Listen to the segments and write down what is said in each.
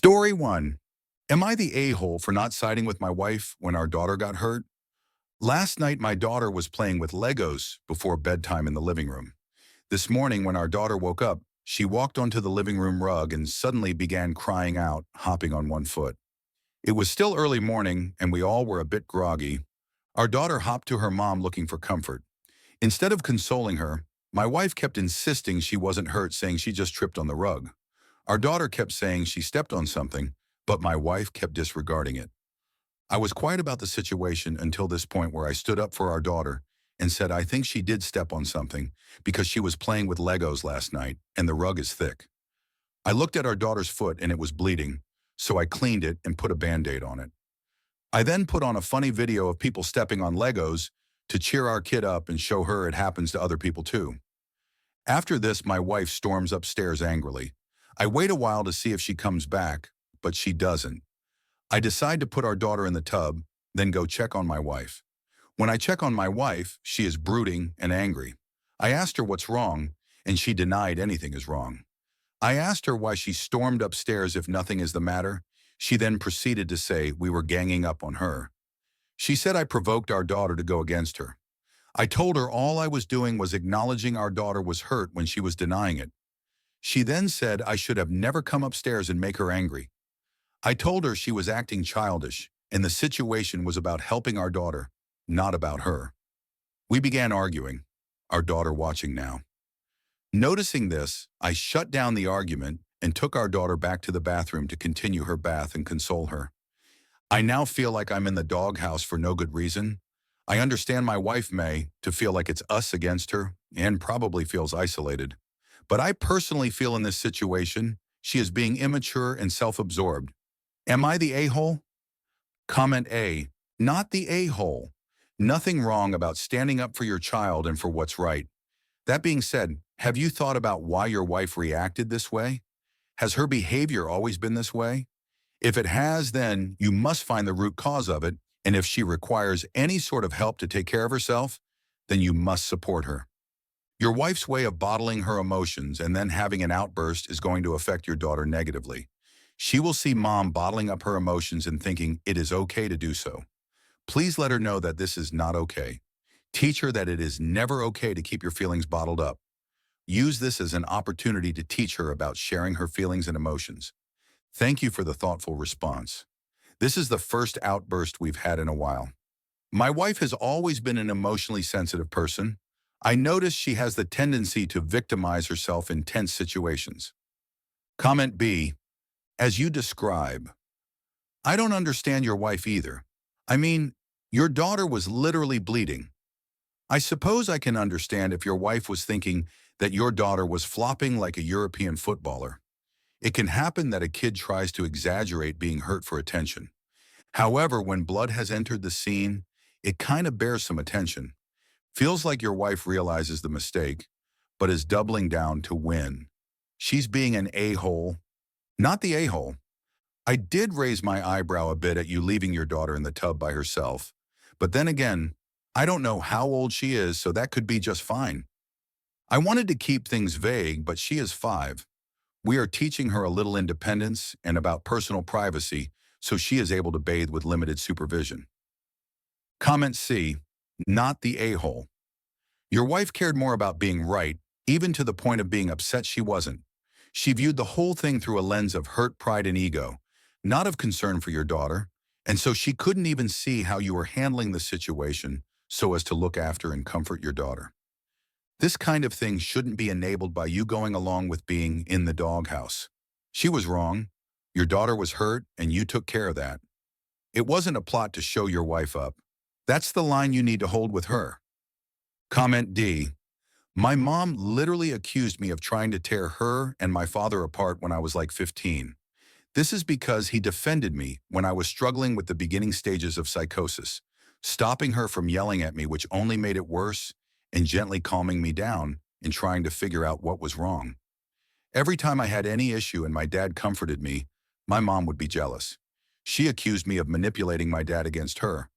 Story 1. Am I the a-hole for not siding with my wife when our daughter got hurt? Last night, my daughter was playing with Legos before bedtime in the living room. This morning, when our daughter woke up, she walked onto the living room rug and suddenly began crying out, hopping on one foot. It was still early morning, and we all were a bit groggy. Our daughter hopped to her mom looking for comfort. Instead of consoling her, my wife kept insisting she wasn't hurt, saying she just tripped on the rug. Our daughter kept saying she stepped on something, but my wife kept disregarding it. I was quiet about the situation until this point where I stood up for our daughter and said I think she did step on something because she was playing with Legos last night and the rug is thick. I looked at our daughter's foot and it was bleeding, so I cleaned it and put a Band-Aid on it. I then put on a funny video of people stepping on Legos to cheer our kid up and show her it happens to other people too. After this, my wife storms upstairs angrily. I wait a while to see if she comes back, but she doesn't. I decide to put our daughter in the tub, then go check on my wife. When I check on my wife, she is brooding and angry. I asked her what's wrong, and she denied anything is wrong. I asked her why she stormed upstairs if nothing is the matter. She then proceeded to say we were ganging up on her. She said I provoked our daughter to go against her. I told her all I was doing was acknowledging our daughter was hurt when she was denying it. She then said I should have never come upstairs and make her angry. I told her she was acting childish, and the situation was about helping our daughter, not about her. We began arguing, our daughter watching now. Noticing this, I shut down the argument and took our daughter back to the bathroom to continue her bath and console her. I now feel like I'm in the doghouse for no good reason. I understand my wife may to feel like it's us against her and probably feels isolated. But I personally feel in this situation, she is being immature and self-absorbed. Am I the a-hole? Comment A, not the a-hole. Nothing wrong about standing up for your child and for what's right. That being said, have you thought about why your wife reacted this way? Has her behavior always been this way? If it has, then you must find the root cause of it, and if she requires any sort of help to take care of herself, then you must support her. Your wife's way of bottling her emotions and then having an outburst is going to affect your daughter negatively. She will see mom bottling up her emotions and thinking it is okay to do so. Please let her know that this is not okay. Teach her that it is never okay to keep your feelings bottled up. Use this as an opportunity to teach her about sharing her feelings and emotions. Thank you for the thoughtful response. This is the first outburst we've had in a while. My wife has always been an emotionally sensitive person. I notice she has the tendency to victimize herself in tense situations. Comment B, as you describe. I don't understand your wife either. I mean, your daughter was literally bleeding. I suppose I can understand if your wife was thinking that your daughter was flopping like a European footballer. It can happen that a kid tries to exaggerate being hurt for attention. However, when blood has entered the scene, it kind of bears some attention. Feels like your wife realizes the mistake, but is doubling down to win. She's being an a-hole, not the a-hole. I did raise my eyebrow a bit at you leaving your daughter in the tub by herself, but then again, I don't know how old she is, so that could be just fine. I wanted to keep things vague, but she is 5. We are teaching her a little independence and about personal privacy, so she is able to bathe with limited supervision. Comment C, not the a-hole. Your wife cared more about being right, even to the point of being upset she wasn't. She viewed the whole thing through a lens of hurt, pride, and ego, not of concern for your daughter, and so she couldn't even see how you were handling the situation so as to look after and comfort your daughter. This kind of thing shouldn't be enabled by you going along with being in the doghouse. She was wrong. Your daughter was hurt, and you took care of that. It wasn't a plot to show your wife up. That's the line you need to hold with her. Comment D. My mom literally accused me of trying to tear her and my father apart when I was like 15. This is because he defended me when I was struggling with the beginning stages of psychosis, stopping her from yelling at me, which only made it worse, and gently calming me down and trying to figure out what was wrong. Every time I had any issue and my dad comforted me, my mom would be jealous. She accused me of manipulating my dad against her.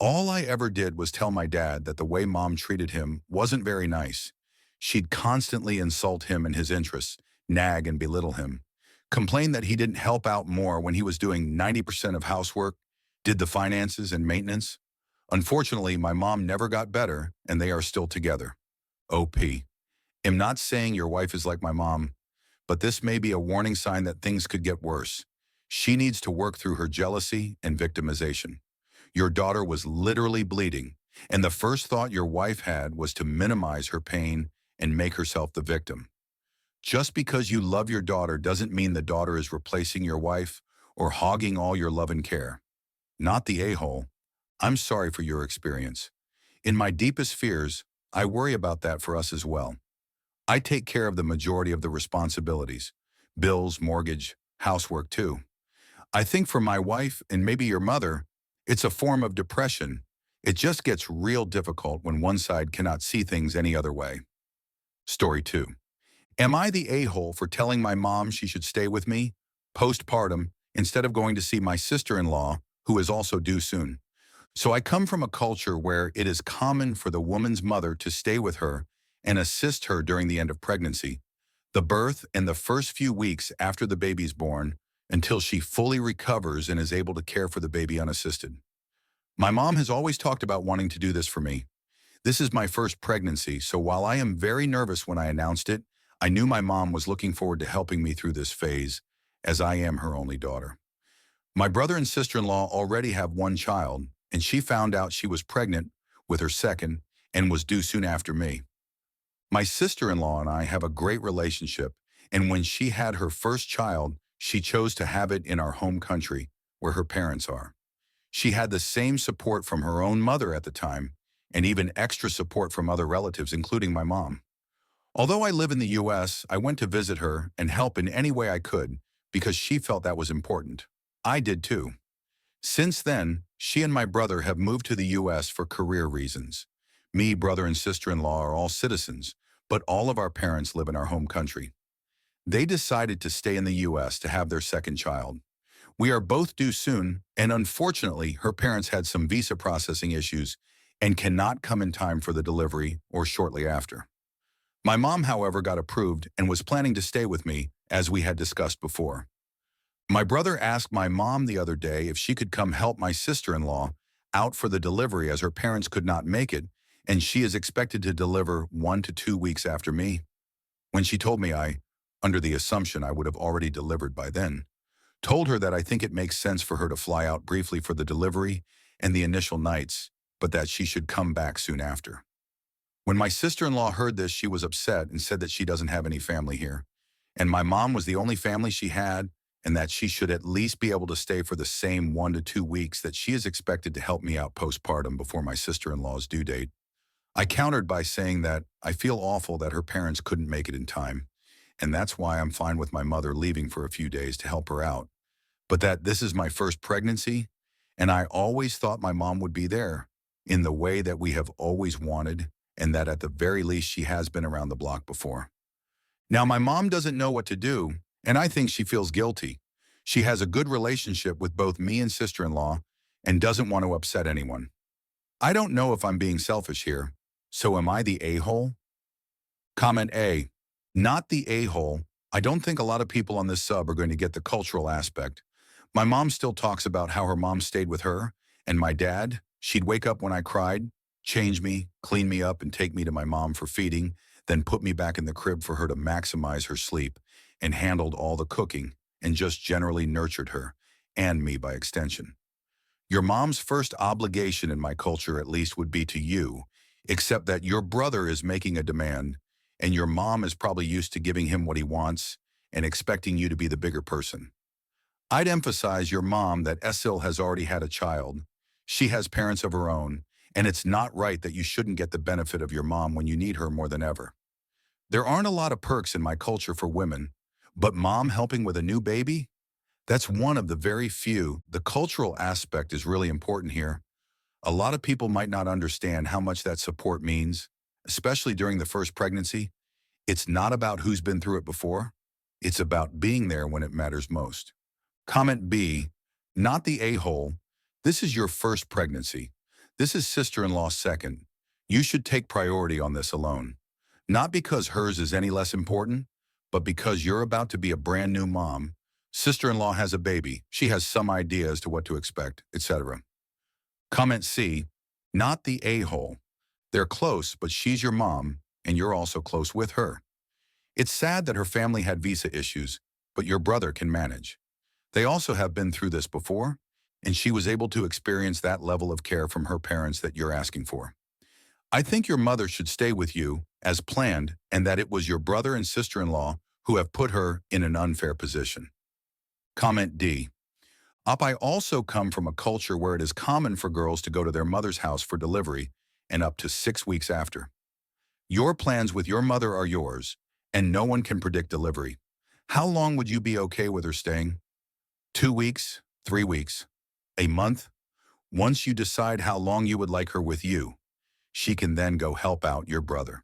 All I ever did was tell my dad that the way mom treated him wasn't very nice. She'd constantly insult him and his interests, nag and belittle him. Complained that he didn't help out more when he was doing 90% of housework, did the finances and maintenance. Unfortunately, my mom never got better, and they are still together. OP. Am not saying your wife is like my mom, but this may be a warning sign that things could get worse. She needs to work through her jealousy and victimization. Your daughter was literally bleeding, and the first thought your wife had was to minimize her pain and make herself the victim. Just because you love your daughter doesn't mean the daughter is replacing your wife or hogging all your love and care. Not the a-hole. I'm sorry for your experience. In my deepest fears, I worry about that for us as well. I take care of the majority of the responsibilities. Bills, mortgage, housework too. I think for my wife and maybe your mother, it's a form of depression. It just gets real difficult when one side cannot see things any other way. Story 2. Am I the a-hole for telling my mom she should stay with me, postpartum, instead of going to see my sister-in-law, who is also due soon? So I come from a culture where it is common for the woman's mother to stay with her and assist her during the end of pregnancy, the birth, and the first few weeks after the baby's born until she fully recovers and is able to care for the baby unassisted. My mom has always talked about wanting to do this for me. This is my first pregnancy, so while I am very nervous when I announced it, I knew my mom was looking forward to helping me through this phase, as I am her only daughter. My brother and sister-in-law already have one child, and she found out she was pregnant with her second and was due soon after me. My sister-in-law and I have a great relationship, and when she had her first child, she chose to have it in our home country, where her parents are. She had the same support from her own mother at the time, and even extra support from other relatives, including my mom. Although I live in the US, I went to visit her and help in any way I could because she felt that was important. I did too. Since then, she and my brother have moved to the US for career reasons. Me, brother, and sister-in-law are all citizens, but all of our parents live in our home country. They decided to stay in the US to have their second child. We are both due soon, and unfortunately, her parents had some visa processing issues and cannot come in time for the delivery or shortly after. My mom, however, got approved and was planning to stay with me, as we had discussed before. My brother asked my mom the other day if she could come help my sister-in-law out for the delivery as her parents could not make it, and she is expected to deliver 1 to 2 weeks after me. When she told me under the assumption I would have already delivered by then, told her that I think it makes sense for her to fly out briefly for the delivery and the initial nights, but that she should come back soon after. When my sister-in-law heard this, she was upset and said that she doesn't have any family here, and my mom was the only family she had, and that she should at least be able to stay for the same 1 to 2 weeks that she is expected to help me out postpartum before my sister-in-law's due date. I countered by saying that I feel awful that her parents couldn't make it in time, and that's why I'm fine with my mother leaving for a few days to help her out, but that this is my first pregnancy, and I always thought my mom would be there, in the way that we have always wanted, and that at the very least she has been around the block before. Now, my mom doesn't know what to do, and I think she feels guilty. She has a good relationship with both me and sister-in-law and doesn't want to upset anyone. I don't know if I'm being selfish here, so am I the a-hole? Comment A. Not the a-hole. I don't think a lot of people on this sub are going to get the cultural aspect. My mom still talks about how her mom stayed with her, and my dad, she'd wake up when I cried, change me, clean me up, and take me to my mom for feeding, then put me back in the crib for her to maximize her sleep, and handled all the cooking, and just generally nurtured her, and me by extension. Your mom's first obligation in my culture at least would be to you, except that your brother is making a demand, and your mom is probably used to giving him what he wants and expecting you to be the bigger person. I'd emphasize your mom that Esil has already had a child. She has parents of her own, and it's not right that you shouldn't get the benefit of your mom when you need her more than ever. There aren't a lot of perks in my culture for women, but mom helping with a new baby? That's one of the very few. The cultural aspect is really important here. A lot of people might not understand how much that support means, especially during the first pregnancy. It's not about who's been through it before. It's about being there when it matters most. Comment B, not the a-hole. This is your first pregnancy. This is sister-in-law's second. You should take priority on this alone. Not because hers is any less important, but because you're about to be a brand new mom, Sister-in-law has a baby. She has some idea as to what to expect, etc. Comment C, not the a-hole. They're close, but she's your mom, and you're also close with her. It's sad that her family had visa issues, but your brother can manage. They also have been through this before, and she was able to experience that level of care from her parents that you're asking for. I think your mother should stay with you, as planned, and that it was your brother and sister-in-law who have put her in an unfair position. Comment D. I also come from a culture where it is common for girls to go to their mother's house for delivery and up to 6 weeks after. Your plans with your mother are yours, and no one can predict delivery. How long would you be okay with her staying? 2 weeks? 3 weeks? A month? Once you decide how long you would like her with you, she can then go help out your brother.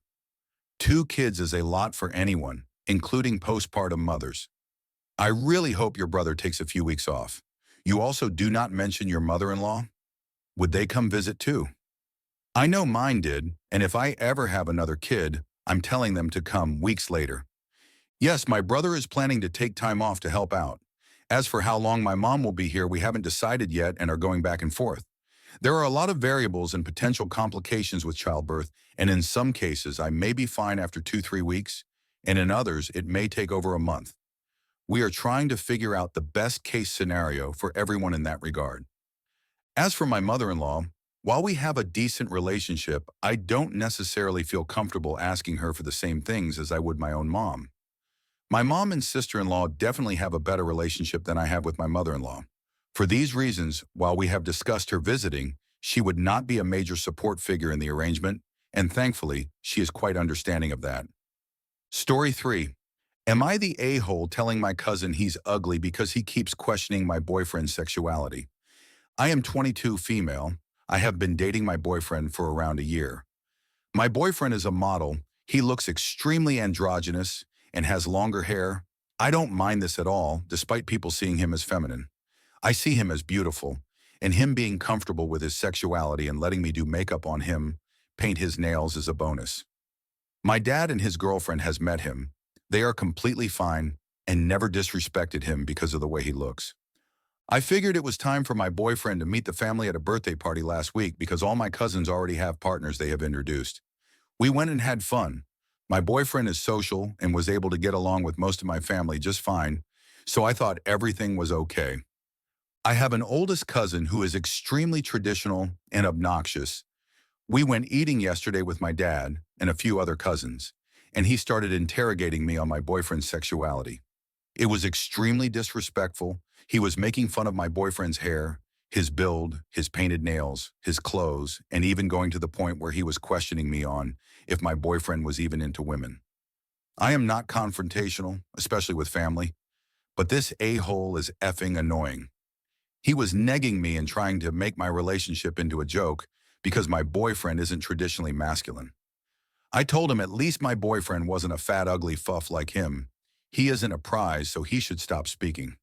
2 kids is a lot for anyone, including postpartum mothers. I really hope your brother takes a few weeks off. You also do not mention your mother-in-law? Would they come visit too? I know mine did, and if I ever have another kid, I'm telling them to come weeks later. Yes, my brother is planning to take time off to help out. As for how long my mom will be here, we haven't decided yet and are going back and forth. There are a lot of variables and potential complications with childbirth, and in some cases, I may be fine after 2-3 weeks, and in others, it may take over a month. We are trying to figure out the best case scenario for everyone in that regard. As for my mother-in-law, while we have a decent relationship, I don't necessarily feel comfortable asking her for the same things as I would my own mom. My mom and sister-in-law definitely have a better relationship than I have with my mother-in-law. For these reasons, while we have discussed her visiting, she would not be a major support figure in the arrangement, and thankfully, she is quite understanding of that. Story 3. Am I the a-hole telling my cousin he's ugly because he keeps questioning my boyfriend's sexuality? I am 22, female. I have been dating my boyfriend for around a year. My boyfriend is a model. He looks extremely androgynous and has longer hair. I don't mind this at all, despite people seeing him as feminine. I see him as beautiful, and him being comfortable with his sexuality and letting me do makeup on him, paint his nails is a bonus. My dad and his girlfriend has met him. They are completely fine and never disrespected him because of the way he looks. I figured it was time for my boyfriend to meet the family at a birthday party last week because all my cousins already have partners they have introduced. We went and had fun. My boyfriend is social and was able to get along with most of my family just fine, so I thought everything was okay. I have an oldest cousin who is extremely traditional and obnoxious. We went eating yesterday with my dad and a few other cousins, and he started interrogating me on my boyfriend's sexuality. It was extremely disrespectful. He was making fun of my boyfriend's hair, his build, his painted nails, his clothes, and even going to the point where he was questioning me on if my boyfriend was even into women. I am not confrontational, especially with family, but this a-hole is effing annoying. He was negging me and trying to make my relationship into a joke because my boyfriend isn't traditionally masculine. I told him at least my boyfriend wasn't a fat, ugly fuff like him. He isn't a prize, so he should stop speaking.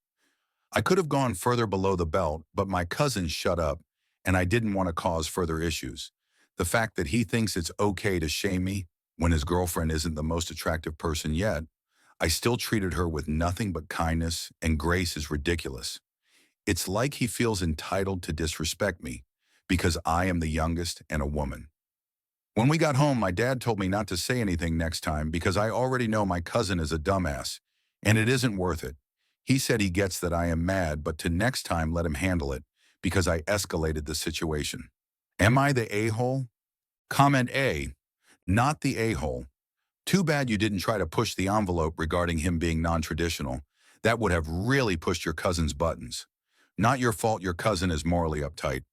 I could have gone further below the belt, but my cousin shut up, and I didn't want to cause further issues. The fact that he thinks it's okay to shame me when his girlfriend isn't the most attractive person yet, I still treated her with nothing but kindness and grace is ridiculous. It's like he feels entitled to disrespect me because I am the youngest and a woman. When we got home, my dad told me not to say anything next time because I already know my cousin is a dumbass, and it isn't worth it. He said he gets that I am mad, but to next time let him handle it because I escalated the situation. Am I the a-hole? Comment A, not the a-hole. Too bad you didn't try to push the envelope regarding him being non-traditional. That would have really pushed your cousin's buttons. Not your fault your cousin is morally uptight.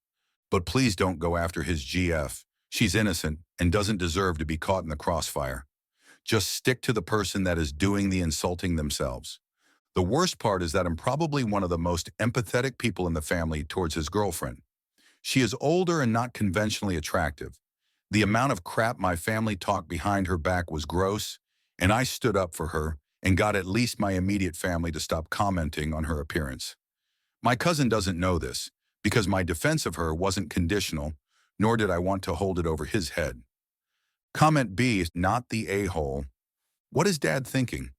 But please don't go after his GF. She's innocent and doesn't deserve to be caught in the crossfire. Just stick to the person that is doing the insulting themselves. The worst part is that I'm probably one of the most empathetic people in the family towards his girlfriend. She is older and not conventionally attractive. The amount of crap my family talked behind her back was gross, and I stood up for her and got at least my immediate family to stop commenting on her appearance. My cousin doesn't know this, because my defense of her wasn't conditional, nor did I want to hold it over his head. Comment B, not the a-hole. What is Dad thinking?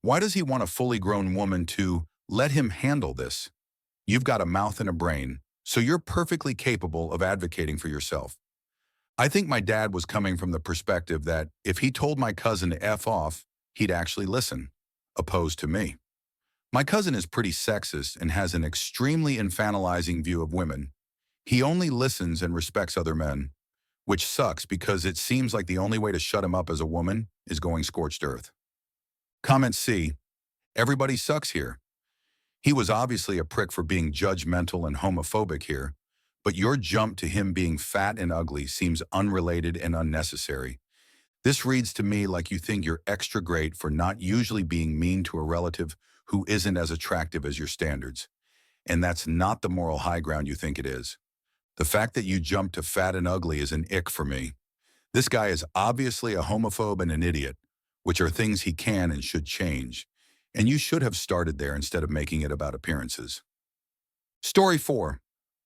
Why does he want a fully grown woman to Let him handle this. You've got a mouth and a brain, so you're perfectly capable of advocating for yourself. I think my dad was coming from the perspective that if he told my cousin to F off, he'd actually listen, opposed to me. My cousin is pretty sexist and has an extremely infantilizing view of women. He only listens and respects other men, which sucks because it seems like the only way to shut him up as a woman is going scorched earth. Comment C. Everybody sucks here. He was obviously a prick for being judgmental and homophobic here, but your jump to him being fat and ugly seems unrelated and unnecessary. This reads to me like you think you're extra great for not usually being mean to a relative who isn't as attractive as your standards. And that's not the moral high ground you think it is. The fact that you jump to fat and ugly is an ick for me. This guy is obviously a homophobe and an idiot, which are things he can and should change. And you should have started there instead of making it about appearances. Story 4.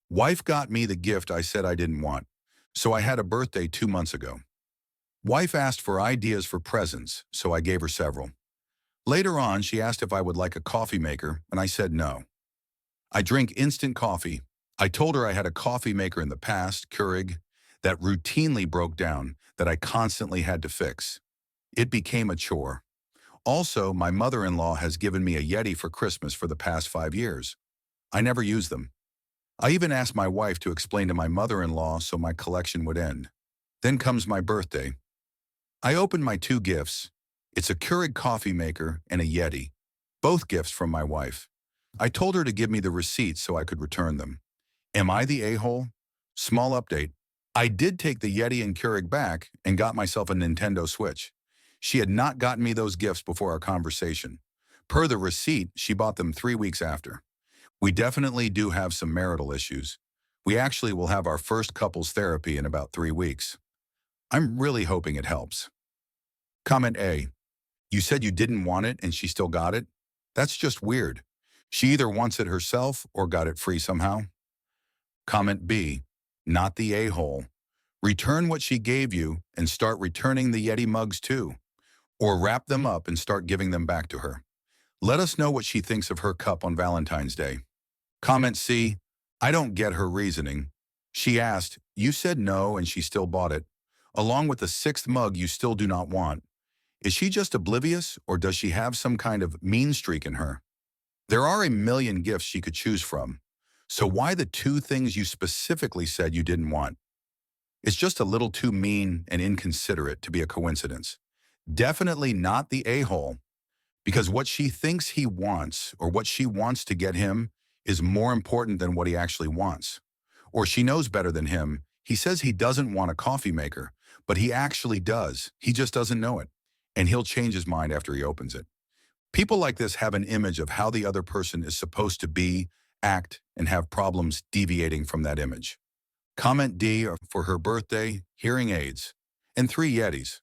Wife got me the gift I said I didn't want, so I had a birthday 2 months ago. Wife asked for ideas for presents, so I gave her several. Later on, she asked if I would like a coffee maker, and I said no. I drink instant coffee. I told her I had a coffee maker in the past, Keurig, that routinely broke down, that I constantly had to fix. It became a chore. Also, my mother-in-law has given me a Yeti for Christmas for the past 5 years. I never use them. I even asked my wife to explain to my mother-in-law so my collection would end. Then comes my birthday. I opened my 2 gifts. It's a Keurig coffee maker and a Yeti, both gifts from my wife. I told her to give me the receipts so I could return them. Am I the a-hole? Small update. I did take the Yeti and Keurig back and got myself a Nintendo Switch. She had not gotten me those gifts before our conversation. Per the receipt, she bought them 3 weeks after. We definitely do have some marital issues. We actually will have our first couples therapy in about 3 weeks. I'm really hoping it helps. Comment A. You said you didn't want it and she still got it? That's just weird. She either wants it herself or got it free somehow. Comment B. Not the a-hole. Return what she gave you and start returning the Yeti mugs too. Or wrap them up and start giving them back to her. Let us know what she thinks of her cup on Valentine's Day. Comment C. I don't get her reasoning. She asked, you said no and she still bought it, along with the 6th mug you still do not want. Is she just oblivious or does she have some kind of mean streak in her? There are a million gifts she could choose from. So why the 2 things you specifically said you didn't want? It's just a little too mean and inconsiderate to be a coincidence. Definitely not the a-hole, because what she thinks he wants or what she wants to get him is more important than what he actually wants. Or she knows better than him. He says he doesn't want a coffee maker, but he actually does. He just doesn't know it. And he'll change his mind after he opens it. People like this have an image of how the other person is supposed to be, act, and have problems deviating from that image. Comment D for her birthday, hearing aids, and 3 Yetis.